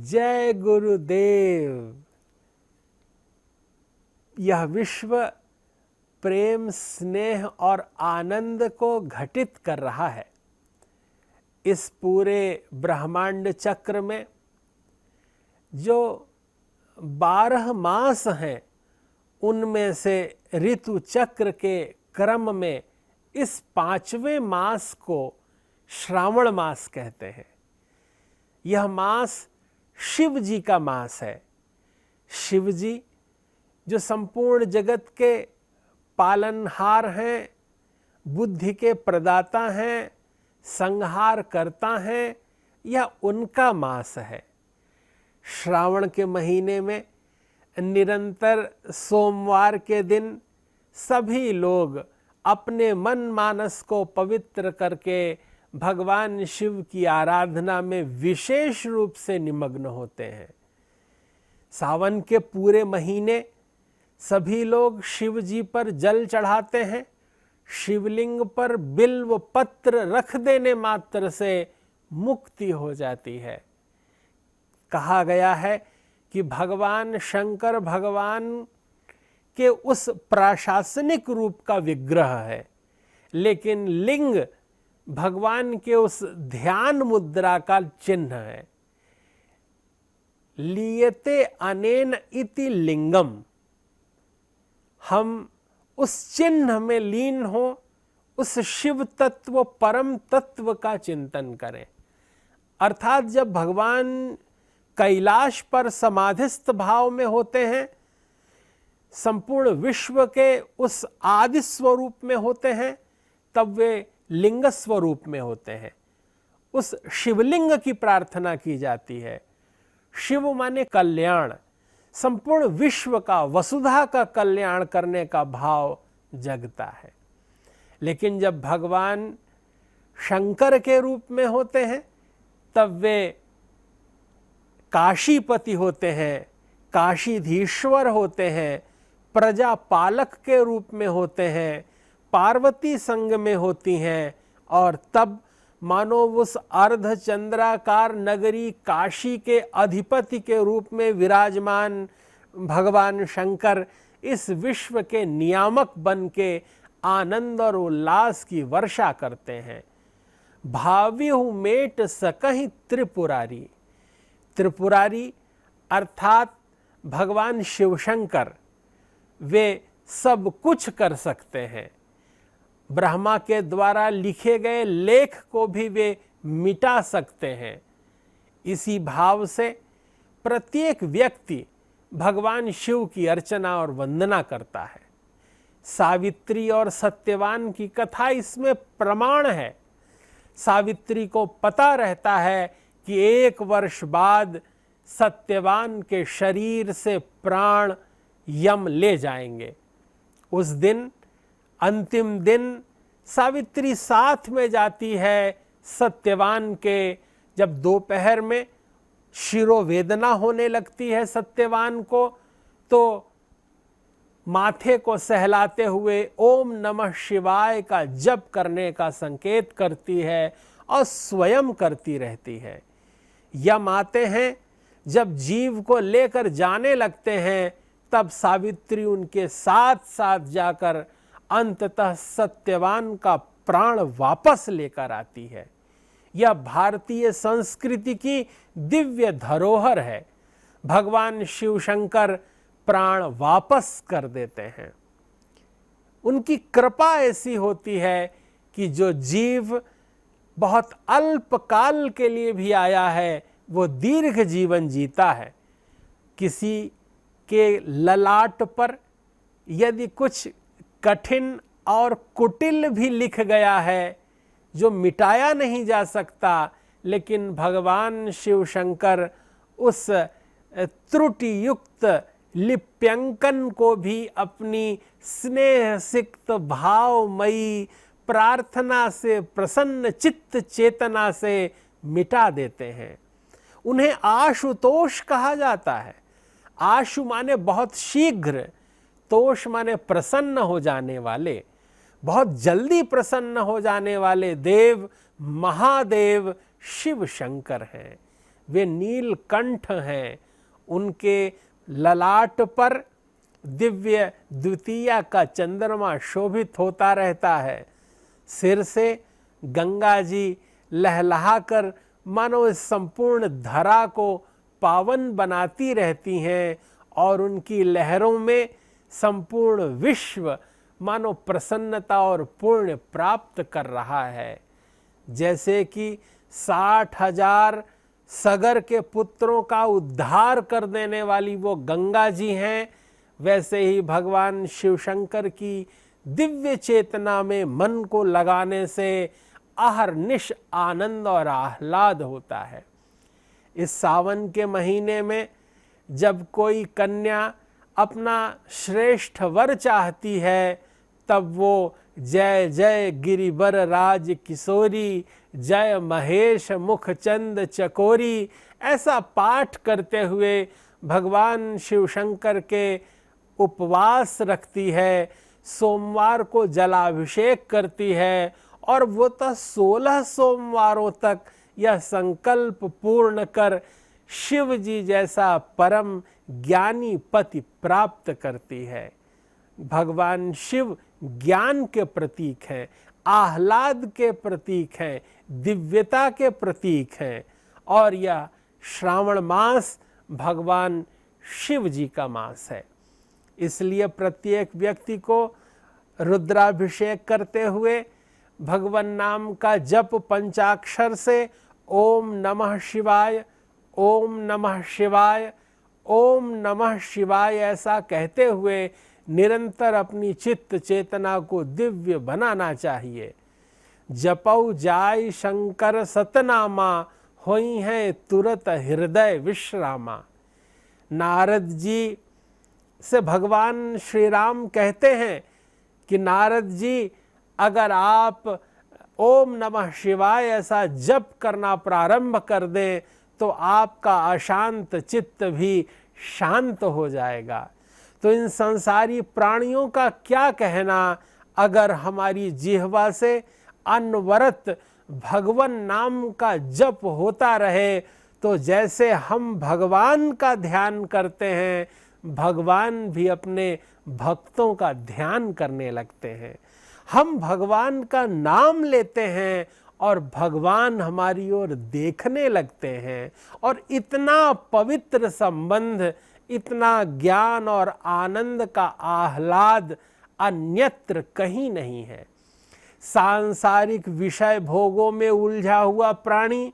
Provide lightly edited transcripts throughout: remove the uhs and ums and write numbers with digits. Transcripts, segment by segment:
जय गुरुदेव। यह विश्व प्रेम, स्नेह और आनंद को घटित कर रहा है। इस पूरे ब्रह्मांड चक्र में जो 12 मास हैं, उनमें से ऋतु चक्र के क्रम में इस 5वें मास को श्रावण मास कहते हैं। यह मास शिव जी का मास है। शिव जी जो संपूर्ण जगत के पालनहार हैं, बुद्धि के प्रदाता हैं, संहार करता हैं, यह उनका मास है। श्रावण के महीने में निरंतर सोमवार के दिन सभी लोग अपने मन मानस को पवित्र करके भगवान शिव की आराधना में विशेष रूप से निमग्न होते हैं। सावन के पूरे महीने सभी लोग शिव जी पर जल चढ़ाते हैं। शिवलिंग पर बिल्व पत्र रख देने मात्र से मुक्ति हो जाती है। कहा गया है कि भगवान शंकर भगवान के उस प्रशासनिक रूप का विग्रह है, लेकिन लिंग भगवान के उस ध्यान मुद्रा का चिन्ह है। लीयते अनेन इति लिंगम। हम उस चिन्ह में लीन हो, उस शिव तत्व, परम तत्व का चिंतन करें। अर्थात जब भगवान कैलाश पर समाधिस्थ भाव में होते हैं, संपूर्ण विश्व के उस आदि स्वरूप में होते हैं, तब वे लिंग स्वरूप में होते हैं। उस शिवलिंग की प्रार्थना की जाती है। शिव माने कल्याण, संपूर्ण विश्व का, वसुधा का कल्याण करने का भाव जगता है। लेकिन जब भगवान शंकर के रूप में होते हैं, तब वे काशीपति होते हैं, काशीधीश्वर होते हैं, प्रजापालक के रूप में होते हैं, पार्वती संग में होती हैं, और तब मानो उस अर्धचंद्राकार नगरी काशी के अधिपति के रूप में विराजमान भगवान शंकर इस विश्व के नियामक बन के आनंद और उल्लास की वर्षा करते हैं। भाव्यहु मेट सकहि त्रिपुरारी। त्रिपुरारी अर्थात भगवान शिवशंकर, वे सब कुछ कर सकते हैं। ब्रह्मा के द्वारा लिखे गए लेख को भी वे मिटा सकते हैं। इसी भाव से प्रत्येक व्यक्ति भगवान शिव की अर्चना और वंदना करता है। सावित्री और सत्यवान की कथा इसमें प्रमाण है। सावित्री को पता रहता है कि 1 वर्ष बाद सत्यवान के शरीर से प्राण यम ले जाएंगे। उस दिन, अंतिम दिन, सावित्री साथ में जाती है सत्यवान के। जब दोपहर में शिरोवेदना होने लगती है सत्यवान को, तो माथे को सहलाते हुए ओम नमः शिवाय का जप करने का संकेत करती है और स्वयं करती रहती है। यम आते हैं, जब जीव को लेकर जाने लगते हैं, तब सावित्री उनके साथ साथ जाकर अंततः सत्यवान का प्राण वापस लेकर आती है। यह भारतीय संस्कृति की दिव्य धरोहर है। भगवान शिव शंकर प्राण वापस कर देते हैं। उनकी कृपा ऐसी होती है कि जो जीव बहुत अल्प काल के लिए भी आया है, वो दीर्घ जीवन जीता है। किसी के ललाट पर यदि कुछ कठिन और कुटिल भी लिख गया है, जो मिटाया नहीं जा सकता, लेकिन भगवान शिव शंकर उस त्रुटि युक्त लिप्यंकन को भी अपनी स्नेह सिक्त भावमयी प्रार्थना से, प्रसन्न चित्त चेतना से मिटा देते हैं। उन्हें आशुतोष कहा जाता है। आशु माने बहुत शीघ्र, तोष माने प्रसन्न हो जाने वाले, बहुत जल्दी प्रसन्न हो जाने वाले देव महादेव शिव शंकर हैं। वे नीलकंठ हैं। उनके ललाट पर दिव्य द्वितीया का चंद्रमा शोभित होता रहता है। सिर से गंगा जी लहलहाकर मानो इस संपूर्ण धरा को पावन बनाती रहती हैं और उनकी लहरों में संपूर्ण विश्व मानो प्रसन्नता और पुण्य प्राप्त कर रहा है। जैसे कि 60,000 सगर के पुत्रों का उद्धार कर देने वाली वो गंगा जी हैं, वैसे ही भगवान शिव शंकर की दिव्य चेतना में मन को लगाने से अहर्निश आनंद और आह्लाद होता है। इस सावन के महीने में जब कोई कन्या अपना श्रेष्ठ वर चाहती है, तब वो जय जय गिरिवर राज किशोरी, जय महेश मुखचंद चकोरी ऐसा पाठ करते हुए भगवान शिव शंकर के उपवास रखती है, सोमवार को जलाभिषेक करती है और वो तो 16 सोमवारों तक यह संकल्प पूर्ण कर शिव जी जैसा परम ज्ञानी पति प्राप्त करती है। भगवान शिव ज्ञान के प्रतीक हैं, आह्लाद के प्रतीक हैं, दिव्यता के प्रतीक हैं और यह श्रावण मास भगवान शिव जी का मास है। इसलिए प्रत्येक व्यक्ति को रुद्राभिषेक करते हुए भगवान नाम का जप पंचाक्षर से ओम नमः शिवाय, ओम नमः शिवाय, ओम नमः शिवाय ऐसा कहते हुए निरंतर अपनी चित्त चेतना को दिव्य बनाना चाहिए। जपौ जाय शंकर सतनामा, होई हैं तुरत हृदय विश्रामा। नारद जी से भगवान श्री राम कहते हैं कि नारद जी अगर आप ओम नमः शिवाय ऐसा जप करना प्रारंभ कर दें तो आपका अशांत चित्त भी शांत हो जाएगा। तो इन संसारी प्राणियों का क्या कहना, अगर हमारी जिह्वा से अनवरत भगवान नाम का जप होता रहे तो जैसे हम भगवान का ध्यान करते हैं, भगवान भी अपने भक्तों का ध्यान करने लगते हैं। हम भगवान का नाम लेते हैं और भगवान हमारी ओर देखने लगते हैं और इतना पवित्र संबंध, इतना ज्ञान और आनंद का आह्लाद अन्यत्र कहीं नहीं है। सांसारिक विषय भोगों में उलझा हुआ प्राणी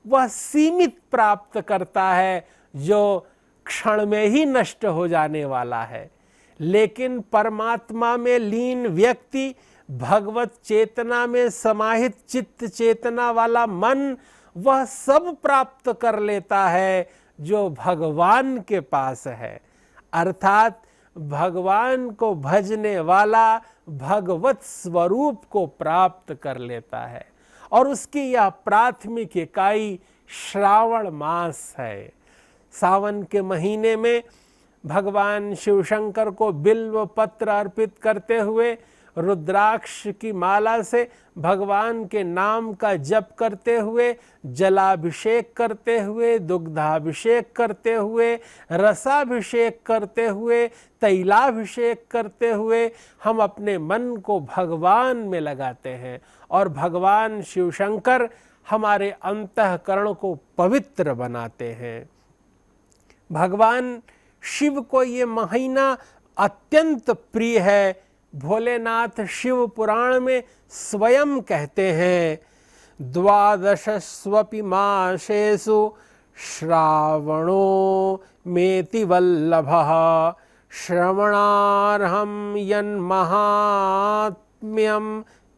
वह सीमित प्राप्त करता है जो क्षण में ही नष्ट हो जाने वाला है, लेकिन परमात्मा में लीन व्यक्ति, भगवत चेतना में समाहित चित्त चेतना वाला मन वह सब प्राप्त कर लेता है जो भगवान के पास है। अर्थात भगवान को भजने वाला भगवत स्वरूप को प्राप्त कर लेता है और उसकी यह प्राथमिक इकाई श्रावण मास है। सावन के महीने में भगवान शिव शंकर को बिल्व पत्र अर्पित करते हुए, रुद्राक्ष की माला से भगवान के नाम का जप करते हुए, जलाभिषेक करते हुए, दुग्धाभिषेक करते हुए, रसाभिषेक करते हुए, तैलाभिषेक करते हुए हम अपने मन को भगवान में लगाते हैं और भगवान शिव शंकर हमारे अंतःकरण को पवित्र बनाते हैं। भगवान शिव को ये महीना अत्यंत प्रिय है। भोलेनाथ शिव पुराण में स्वयं कहते हैं, द्वादशस्वपि मासेषु श्रावणो मेति वल्लभः, श्रवणार्हं यन्महात्म्यं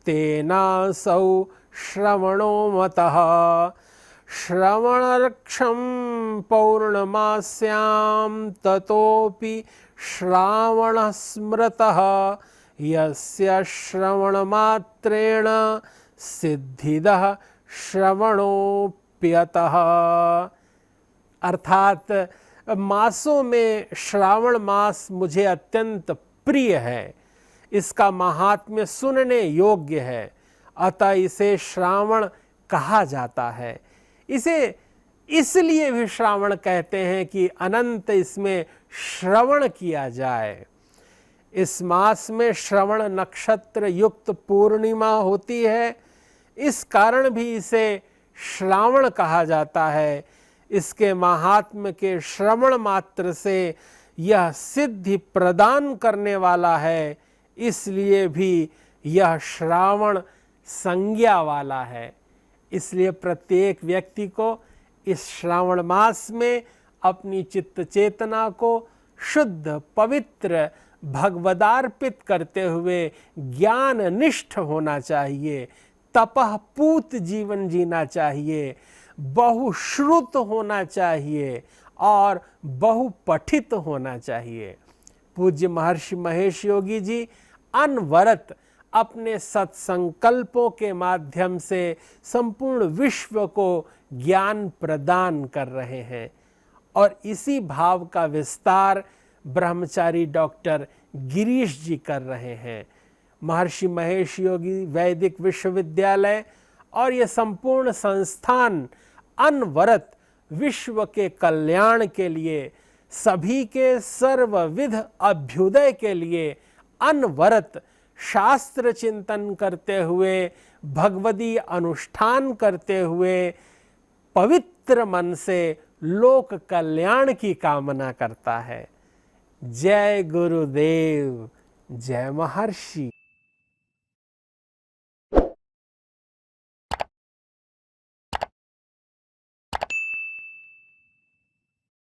तेनासौ श्रवणो मतः। श्रवणरक्षं पौर्णमास्यां ततोपि श्रावणः स्मृतः, यस्य श्रवणमात्रेण सिद्धिदः श्रवणोप्यतः। अर्थात मासों में श्रावण मास मुझे अत्यंत प्रिय है, इसका महात्म्य सुनने योग्य है, अतः इसे श्रावण कहा जाता है। इसे इसलिए भी श्रावण कहते हैं कि अनंत इसमें श्रवण किया जाए। इस मास में श्रवण नक्षत्र युक्त पूर्णिमा होती है, इस कारण भी इसे श्रावण कहा जाता है। इसके महात्म्य के श्रवण मात्र से यह सिद्धि प्रदान करने वाला है, इसलिए भी यह श्रावण संज्ञा वाला है। इसलिए प्रत्येक व्यक्ति को इस श्रावण मास में अपनी चित्त चेतना को शुद्ध पवित्र भगवदार्पित करते हुए ज्ञान निष्ठ होना चाहिए, तपः पूत जीवन जीना चाहिए, बहुश्रुत होना चाहिए और बहुपठित होना चाहिए। पूज्य महर्षि महेश योगी जी अनवरत अपने सत्संकल्पों के माध्यम से संपूर्ण विश्व को ज्ञान प्रदान कर रहे हैं और इसी भाव का विस्तार ब्रह्मचारी डॉक्टर गिरीश जी कर रहे हैं। महर्षि महेश योगी वैदिक विश्वविद्यालय और ये संपूर्ण संस्थान अनवरत विश्व के कल्याण के लिए, सभी के सर्वविध अभ्युदय के लिए अनवरत शास्त्र चिंतन करते हुए, भगवदी अनुष्ठान करते हुए पवित्र मन से लोक कल्याण की कामना करता है। जय गुरुदेव, जय महर्षि।